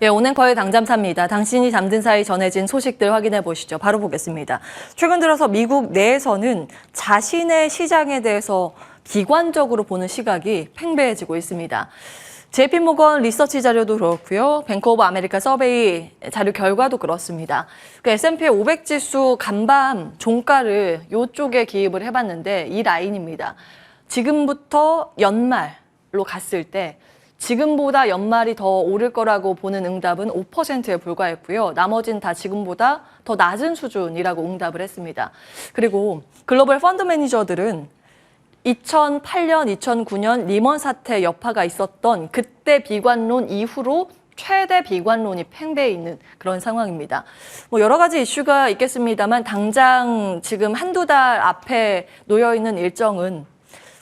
예, 오늘거의 당잠사입니다. 당신이 잠든 사이 전해진 소식들 확인해 보시죠. 바로 보겠습니다. 최근 들어서 미국 내에서는 자신의 시장에 대해서 비관적으로 보는 시각이 팽배해지고 있습니다. JP모건 리서치 자료도 그렇고요. 뱅크 오브 아메리카 서베이 자료 결과도 그렇습니다. 그 S&P 500 지수 간밤 종가를 이쪽에 기입을 해봤는데 이 라인입니다. 지금부터 연말로 갔을 때 지금보다 연말이 더 오를 거라고 보는 응답은 5%에 불과했고요. 나머지는 다 지금보다 더 낮은 수준이라고 응답을 했습니다. 그리고 글로벌 펀드 매니저들은 2008년, 2009년 리먼 사태 여파가 있었던 그때 비관론 이후로 최대 비관론이 팽배해 있는 그런 상황입니다. 뭐 여러 가지 이슈가 있겠습니다만 당장 지금 한두 달 앞에 놓여 있는 일정은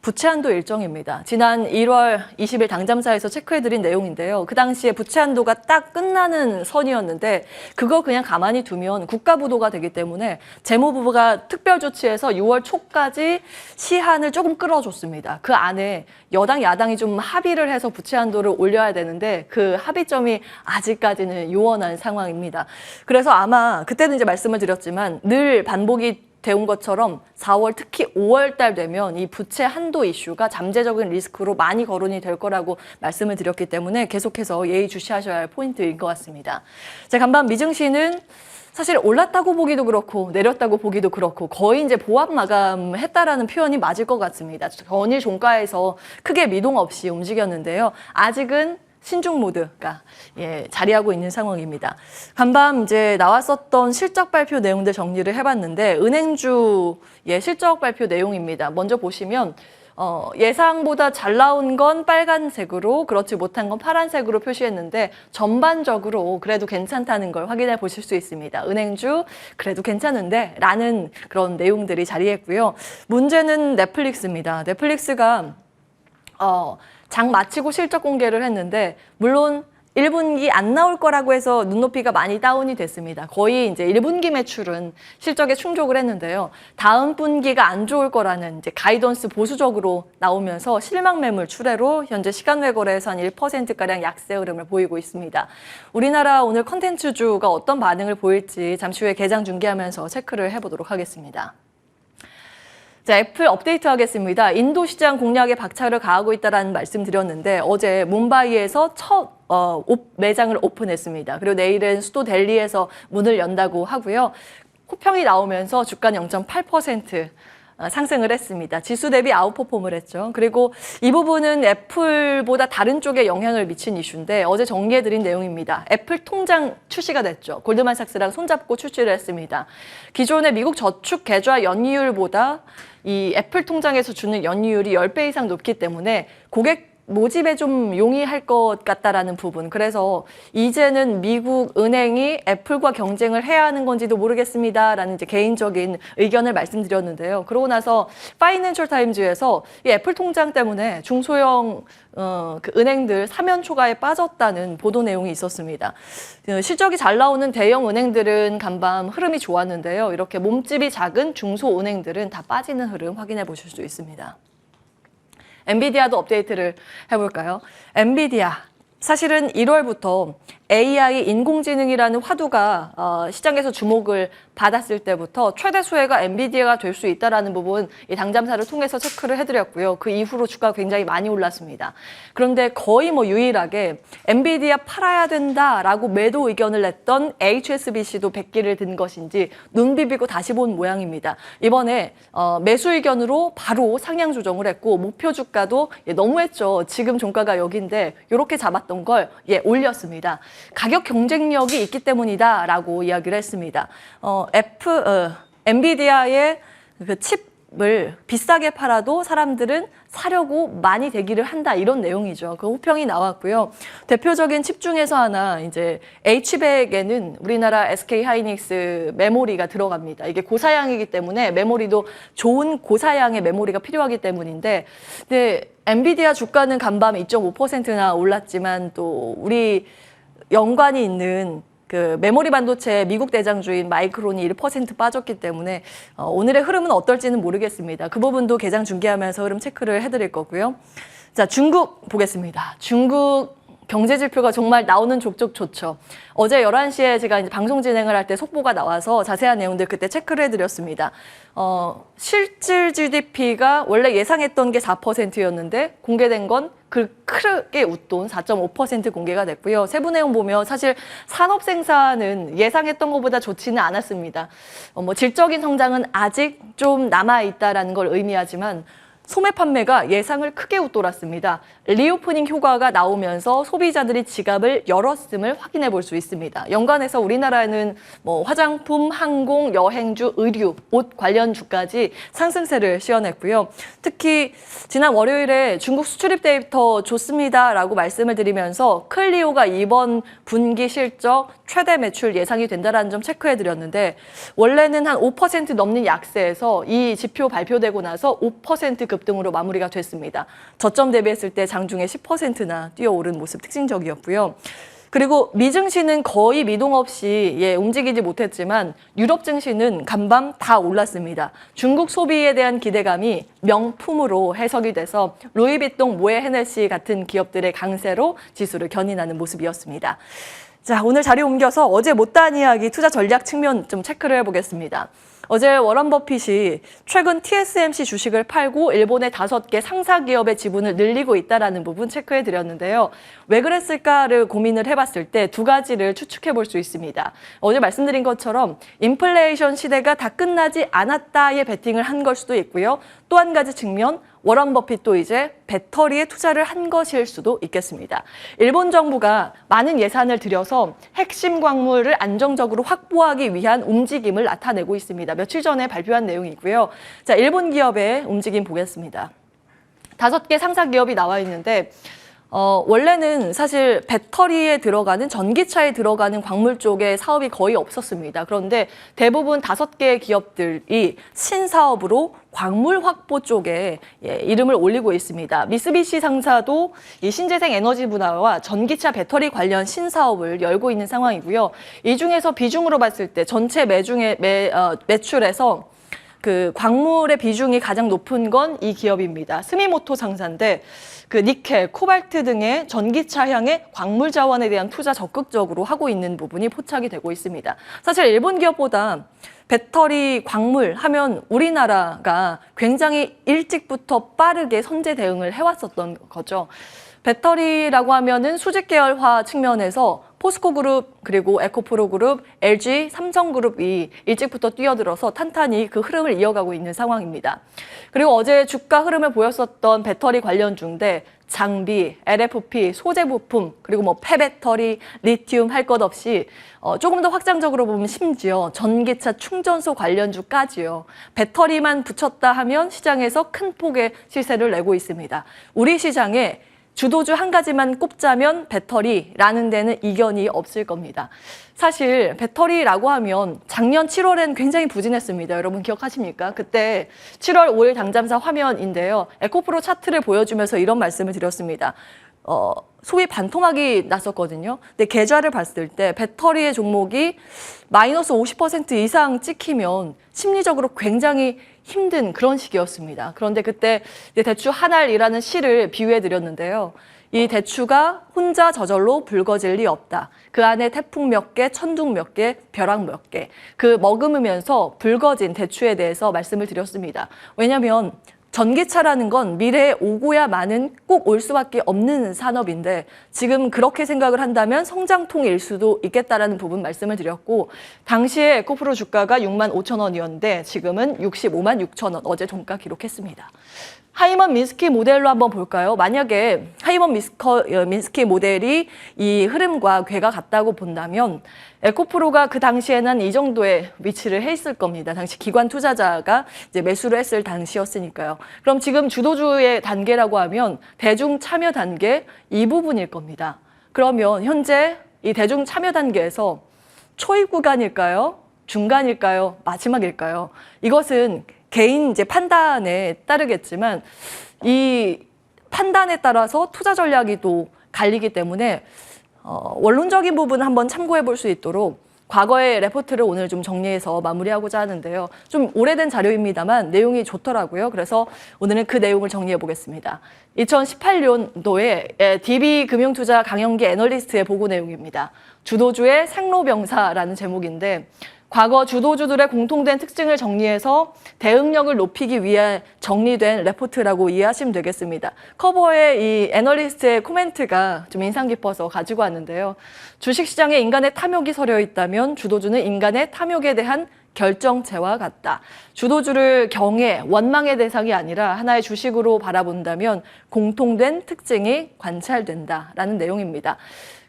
부채 한도 일정입니다. 지난 1월 20일 당잠사에서 체크해드린 내용인데요. 그 당시에 부채 한도가 딱 끝나는 선이었는데 그거 그냥 가만히 두면 국가부도가 되기 때문에 재무부가 특별 조치해서 6월 초까지 시한을 조금 끌어줬습니다. 그 안에 여당, 야당이 좀 합의를 해서 부채 한도를 올려야 되는데 그 합의점이 아직까지는 요원한 상황입니다. 그래서 아마 그때는 이제 말씀을 드렸지만 늘 반복이 되온 것처럼 4월 특히 5월 달 되면 이 부채 한도 이슈가 잠재적인 리스크로 많이 거론이 될 거라고 말씀을 드렸기 때문에 계속해서 예의주시하셔야 할 포인트인 것 같습니다. 자, 간밤 미증시는 사실 올랐다고 보기도 그렇고 내렸다고 보기도 그렇고 거의 이제 보합 마감했다라는 표현이 맞을 것 같습니다. 전일 종가에서 크게 미동 없이 움직였는데요. 아직은 신중 모드가 자리하고 있는 상황입니다. 간밤 이제 나왔었던 실적 발표 내용들 정리를 해봤는데 은행주 실적 발표 내용입니다. 먼저 보시면 예상보다 잘 나온 건 빨간색으로 그렇지 못한 건 파란색으로 표시했는데 전반적으로 그래도 괜찮다는 걸 확인해 보실 수 있습니다. 은행주 그래도 괜찮은데 라는 그런 내용들이 자리했고요. 문제는 넷플릭스입니다. 넷플릭스가 장 마치고 실적 공개를 했는데 물론 1분기 안 나올 거라고 해서 눈높이가 많이 다운이 됐습니다. 거의 이제 1분기 매출은 실적에 충족을 했는데요. 다음 분기가 안 좋을 거라는 이제 가이던스 보수적으로 나오면서 실망 매물 출회로 현재 시간 외거래에서 한 1%가량 약세 흐름을 보이고 있습니다. 우리나라 오늘 컨텐츠주가 어떤 반응을 보일지 잠시 후에 개장 중계하면서 체크를 해보도록 하겠습니다. 자, 애플 업데이트 하겠습니다. 인도 시장 공략에 박차를 가하고 있다는 말씀 드렸는데 어제 뭄바이에서 첫 매장을 오픈했습니다. 그리고 내일은 수도 델리에서 문을 연다고 하고요. 호평이 나오면서 주가는 0.8% 상승을 했습니다. 지수 대비 아웃퍼폼을 했죠. 그리고 이 부분은 애플보다 다른 쪽에 영향을 미친 이슈인데 어제 정리해드린 내용입니다. 애플 통장 출시가 됐죠. 골드만삭스랑 손잡고 출시를 했습니다. 기존의 미국 저축 계좌 연이율보다 이 애플 통장에서 주는 연이율이 10배 이상 높기 때문에 고객 모집에 좀 용이할 것 같다라는 부분. 그래서 이제는 미국 은행이 애플과 경쟁을 해야 하는 건지도 모르겠습니다라는 이제 개인적인 의견을 말씀드렸는데요. 그러고 나서 파이낸셜 타임즈에서 이 애플 통장 때문에 중소형 그 은행들 사면 초과에 빠졌다는 보도 내용이 있었습니다. 실적이 잘 나오는 대형 은행들은 간밤 흐름이 좋았는데요. 이렇게 몸집이 작은 중소은행들은 다 빠지는 흐름 확인해 보실 수 있습니다. 엔비디아도 업데이트를 해볼까요? 엔비디아 사실은 1월부터 AI 인공지능이라는 화두가 시장에서 주목을 받았을 때부터 최대 수혜가 엔비디아가 될 수 있다는 부분 이 당잠사를 통해서 체크를 해드렸고요. 그 이후로 주가가 굉장히 많이 올랐습니다. 그런데 거의 유일하게 엔비디아 팔아야 된다라고 매도 의견을 냈던 HSBC도 백기를 든 것인지 눈 비비고 다시 본 모양입니다. 이번에 매수 의견으로 바로 상향 조정을 했고 목표 주가도 너무했죠. 지금 종가가 여기인데 이렇게 잡았던 걸 올렸습니다. 가격 경쟁력이 있기 때문이다라고 이야기를 했습니다. 엔비디아의 그 칩을 비싸게 팔아도 사람들은 사려고 많이 대기를 한다 이런 내용이죠. 그 호평이 나왔고요. 대표적인 칩 중에서 하나 이제 H백에는 우리나라 SK 하이닉스 메모리가 들어갑니다. 이게 고사양이기 때문에 메모리도 좋은 고사양의 메모리가 필요하기 때문인데, 근데 엔비디아 주가는 간밤 2.5%나 올랐지만 또 우리 연관이 있는 그 메모리 반도체 미국 대장주인 마이크론이 1% 빠졌기 때문에 오늘의 흐름은 어떨지는 모르겠습니다. 그 부분도 개장 중계하면서 흐름 체크를 해드릴 거고요. 자, 중국 보겠습니다. 중국 경제 지표가 정말 나오는 족족 좋죠. 어제 11시에 제가 이제 방송 진행을 할 때 속보가 나와서 자세한 내용들 그때 체크를 해드렸습니다. 실질 GDP가 원래 예상했던 게 4%였는데 공개된 건 크게 웃돈 4.5% 공개가 됐고요. 세부 내용 보면 사실 산업 생산은 예상했던 것보다 좋지는 않았습니다. 질적인 성장은 아직 좀 남아있다라는 걸 의미하지만 소매 판매가 예상을 크게 웃돌았습니다. 리오프닝 효과가 나오면서 소비자들이 지갑을 열었음을 확인해 볼 수 있습니다. 연간해서 우리나라는 화장품, 항공, 여행주, 의류, 옷 관련주까지 상승세를 시현했고요. 특히 지난 월요일에 중국 수출입 데이터 좋습니다라고 말씀을 드리면서 클리오가 이번 분기 실적 최대 매출 예상이 된다는 점 체크해 드렸는데 원래는 한 5% 넘는 약세에서 이 지표 발표되고 나서 5% 급등으로 마무리가 됐습니다. 저점 대비했을 때 장중에 10%나 뛰어오른 모습 특징적이었고요. 그리고 미 증시는 거의 미동 없이 움직이지 못했지만 유럽 증시는 간밤 다 올랐습니다. 중국 소비에 대한 기대감이 명품으로 해석이 돼서 루이비통, 모에 헤네시 같은 기업들의 강세로 지수를 견인하는 모습이었습니다. 자, 오늘 자리 옮겨서 어제 못다한 이야기 투자 전략 측면 좀 체크를 해보겠습니다. 어제 워런 버핏이 최근 TSMC 주식을 팔고 일본의 5개 상사 기업의 지분을 늘리고 있다는 부분 체크해 드렸는데요. 왜 그랬을까를 고민을 해봤을 때 두 가지를 추측해 볼 수 있습니다. 어제 말씀드린 것처럼 인플레이션 시대가 다 끝나지 않았다에 베팅을 한 걸 수도 있고요. 또 한 가지 측면, 워런 버핏도 이제 배터리에 투자를 한 것일 수도 있겠습니다. 일본 정부가 많은 예산을 들여서 핵심 광물을 안정적으로 확보하기 위한 움직임을 나타내고 있습니다. 며칠 전에 발표한 내용이고요. 자, 일본 기업의 움직임 보겠습니다. 5개 상사 기업이 나와 있는데 원래는 사실 배터리에 들어가는 전기차에 들어가는 광물 쪽에 사업이 거의 없었습니다. 그런데 대부분 5개의 기업들이 신사업으로 광물 확보 쪽에 이름을 올리고 있습니다. 미쓰비시 상사도 이 신재생 에너지 분야와 전기차 배터리 관련 신사업을 열고 있는 상황이고요. 이 중에서 비중으로 봤을 때 전체 매출에서 그 광물의 비중이 가장 높은 건 이 기업입니다. 스미모토 상사인데 그 니켈, 코발트 등의 전기차향의 광물 자원에 대한 투자 적극적으로 하고 있는 부분이 포착이 되고 있습니다. 사실 일본 기업보다 배터리 광물 하면 우리나라가 굉장히 일찍부터 빠르게 선제 대응을 해왔었던 거죠. 배터리라고 하면은 수직 계열화 측면에서 포스코그룹 그리고 에코프로그룹, LG, 삼성그룹이 일찍부터 뛰어들어서 탄탄히 그 흐름을 이어가고 있는 상황입니다. 그리고 어제 주가 흐름을 보였었던 배터리 관련주인데 장비, LFP, 소재 부품, 그리고 폐배터리, 리튬 할 것 없이 조금 더 확장적으로 보면 심지어 전기차 충전소 관련주까지요. 배터리만 붙였다 하면 시장에서 큰 폭의 시세를 내고 있습니다. 우리 시장에 주도주 한 가지만 꼽자면 배터리라는 데는 이견이 없을 겁니다. 사실 배터리라고 하면 작년 7월엔 굉장히 부진했습니다. 여러분 기억하십니까? 그때 7월 5일 당잠사 화면인데요. 에코프로 차트를 보여주면서 이런 말씀을 드렸습니다. 소위 반토막이 났었거든요. 근데 계좌를 봤을 때 배터리의 종목이 마이너스 50% 이상 찍히면 심리적으로 굉장히 힘든 그런 시기였습니다. 그런데 그때 대추 한 알이라는 시를 비유해 드렸는데요. 이 대추가 혼자 저절로 붉어질 리 없다. 그 안에 태풍 몇 개, 천둥 몇 개, 벼락 몇 개. 그 머금으면서 붉어진 대추에 대해서 말씀을 드렸습니다. 왜냐하면 전기차라는 건 미래에 오고야마는 꼭 올 수밖에 없는 산업인데 지금 그렇게 생각을 한다면 성장통일 수도 있겠다라는 부분 말씀을 드렸고 당시에 에코프로 주가가 65,000원이었는데 지금은 656,000원 어제 종가 기록했습니다. 하이먼 미스키 모델로 한번 볼까요? 만약에 하이먼 미스키 모델이 이 흐름과 궤가 같다고 본다면 에코프로가 그 당시에는 이 정도의 위치를 해 있을 겁니다. 당시 기관 투자자가 이제 매수를 했을 당시였으니까요. 그럼 지금 주도주의 단계라고 하면 대중 참여 단계 이 부분일 겁니다. 그러면 현재 이 대중 참여 단계에서 초입 구간일까요? 중간일까요? 마지막일까요? 이것은 개인 이제 판단에 따르겠지만 이 판단에 따라서 투자 전략이 또 갈리기 때문에 원론적인 부분 한번 참고해 볼 수 있도록 과거의 레포트를 오늘 좀 정리해서 마무리하고자 하는데요. 좀 오래된 자료입니다만 내용이 좋더라고요. 그래서 오늘은 그 내용을 정리해 보겠습니다. 2018년도에 DB금융투자 강영기 애널리스트의 보고 내용입니다. 주도주의 생로병사라는 제목인데 과거 주도주들의 공통된 특징을 정리해서 대응력을 높이기 위해 정리된 레포트라고 이해하시면 되겠습니다. 커버에 이 애널리스트의 코멘트가 좀 인상 깊어서 가지고 왔는데요. 주식시장에 인간의 탐욕이 서려 있다면 주도주는 인간의 탐욕에 대한 결정체와 같다. 주도주를 경외, 원망의 대상이 아니라 하나의 주식으로 바라본다면 공통된 특징이 관찰된다라는 내용입니다.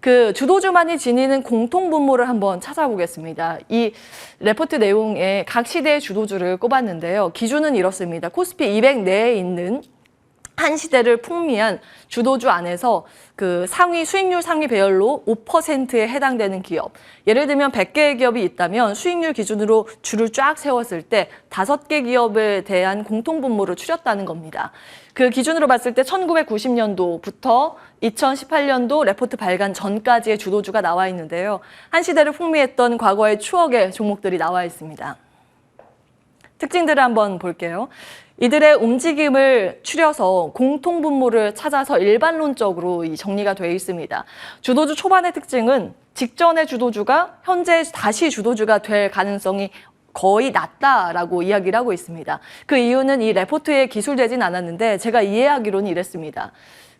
그 주도주만이 지니는 공통분모를 한번 찾아보겠습니다. 이 레포트 내용에 각 시대의 주도주를 꼽았는데요. 기준은 이렇습니다. 코스피 200 내에 있는 한 시대를 풍미한 주도주 안에서 그 수익률 상위 배열로 5%에 해당되는 기업. 예를 들면 100개의 기업이 있다면 수익률 기준으로 줄을 쫙 세웠을 때 5개 기업에 대한 공통분모를 추렸다는 겁니다. 그 기준으로 봤을 때 1990년도부터 2018년도 레포트 발간 전까지의 주도주가 나와 있는데요. 한 시대를 풍미했던 과거의 추억의 종목들이 나와 있습니다. 특징들을 한번 볼게요. 이들의 움직임을 추려서 공통분모를 찾아서 일반론적으로 정리가 되어 있습니다. 주도주 초반의 특징은 직전의 주도주가 현재 다시 주도주가 될 가능성이 거의 낮다라고 이야기를 하고 있습니다. 그 이유는 이 레포트에 기술되진 않았는데 제가 이해하기로는 이랬습니다.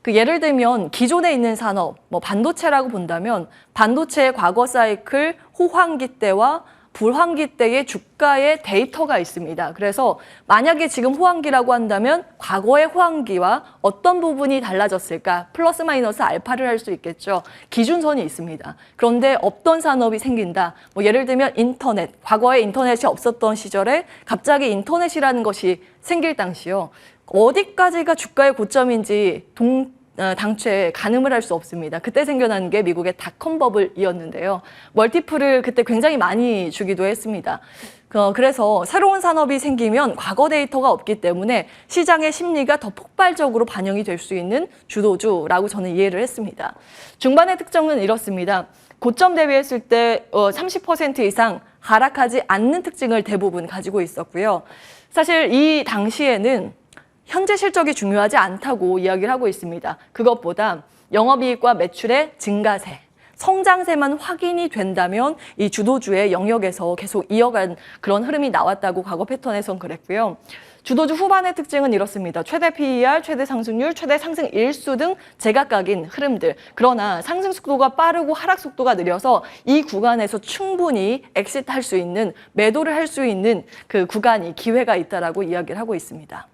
예를 들면 기존에 있는 산업, 반도체라고 본다면 반도체의 과거 사이클 호황기 때와 불황기 때의 주가의 데이터가 있습니다. 그래서 만약에 지금 호황기라고 한다면 과거의 호황기와 어떤 부분이 달라졌을까? 플러스 마이너스 알파를 할 수 있겠죠. 기준선이 있습니다. 그런데 없던 산업이 생긴다. 예를 들면 인터넷, 과거에 인터넷이 없었던 시절에 갑자기 인터넷이라는 것이 생길 당시요. 어디까지가 주가의 고점인지 당초에 가늠을 할 수 없습니다. 그때 생겨난 게 미국의 닷컴 버블이었는데요. 멀티플을 그때 굉장히 많이 주기도 했습니다. 그래서 새로운 산업이 생기면 과거 데이터가 없기 때문에 시장의 심리가 더 폭발적으로 반영이 될 수 있는 주도주라고 저는 이해를 했습니다. 중반의 특징은 이렇습니다. 고점 대비했을 때 30% 이상 하락하지 않는 특징을 대부분 가지고 있었고요. 사실 이 당시에는 현재 실적이 중요하지 않다고 이야기를 하고 있습니다. 그것보다 영업이익과 매출의 증가세, 성장세만 확인이 된다면 이 주도주의 영역에서 계속 이어간 그런 흐름이 나왔다고 과거 패턴에선 그랬고요. 주도주 후반의 특징은 이렇습니다. 최대 PER, 최대 상승률, 최대 상승 일수 등 제각각인 흐름들. 그러나 상승 속도가 빠르고 하락 속도가 느려서 이 구간에서 충분히 엑시트할 수 있는, 매도를 할 수 있는 그 구간이, 기회가 있다라고 이야기를 하고 있습니다.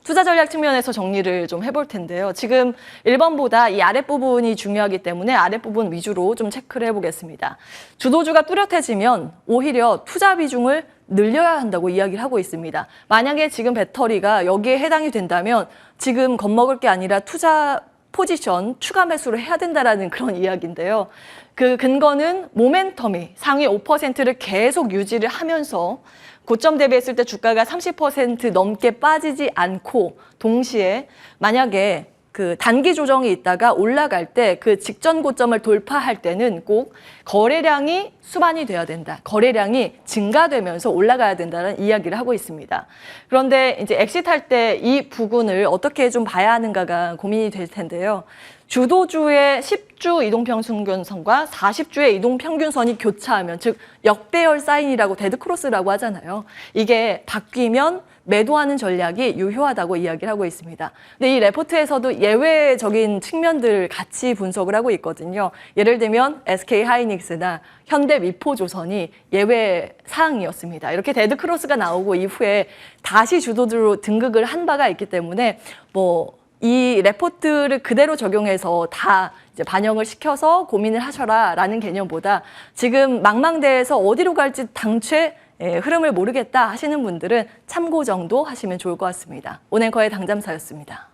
투자 전략 측면에서 정리를 좀 해볼 텐데요. 지금 1번보다 이 아랫부분이 중요하기 때문에 아랫부분 위주로 좀 체크를 해보겠습니다. 주도주가 뚜렷해지면 오히려 투자 비중을 늘려야 한다고 이야기를 하고 있습니다. 만약에 지금 배터리가 여기에 해당이 된다면 지금 겁먹을 게 아니라 투자 포지션 추가 매수를 해야 된다라는 그런 이야기인데요. 그 근거는 모멘텀이 상위 5%를 계속 유지를 하면서 고점 대비했을 때 주가가 30% 넘게 빠지지 않고 동시에 만약에 그 단기 조정이 있다가 올라갈 때 그 직전 고점을 돌파할 때는 꼭 거래량이 수반이 돼야 된다. 거래량이 증가되면서 올라가야 된다는 이야기를 하고 있습니다. 그런데 이제 엑시트할 때 이 부분을 어떻게 좀 봐야 하는가가 고민이 될 텐데요. 주도주의 10주 이동평균선과 40주의 이동평균선이 교차하면, 즉 역배열 사인이라고 데드크로스라고 하잖아요. 이게 바뀌면 매도하는 전략이 유효하다고 이야기를 하고 있습니다. 근데 이 레포트에서도 예외적인 측면들 같이 분석을 하고 있거든요. 예를 들면 SK하이닉스나 현대미포조선이 예외 사항이었습니다. 이렇게 데드크로스가 나오고 이후에 다시 주도주로 등극을 한 바가 있기 때문에 이 레포트를 그대로 적용해서 다 이제 반영을 시켜서 고민을 하셔라라는 개념보다 지금 망망대해에서 어디로 갈지 당최 흐름을 모르겠다 하시는 분들은 참고 정도 하시면 좋을 것 같습니다. 오늘 거의 당잠사였습니다.